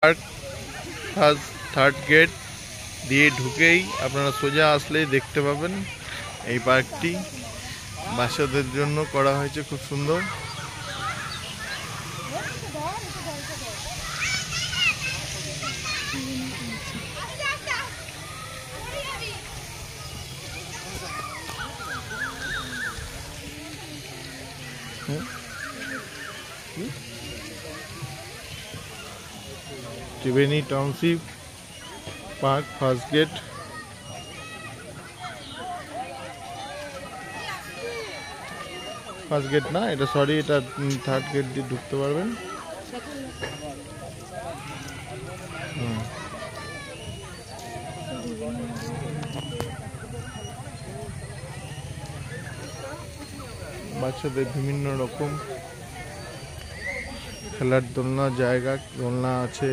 Park first third gate দিয়ে ঢুকেই আপনারা সোজা আসলেই দেখতে পাবেন এই পার্কটি বাচ্চাদের জন্য করা হয়েছে, খুব সুন্দর। Triveni township park first gate. First gate না এটা, সরি, এটা থার্ড গেট দিয়ে ঢুকতে পারবেন। বাচ্চাদের বিভিন্ন রকম খেলার দোলনা জায়গা, দোলনা আছে।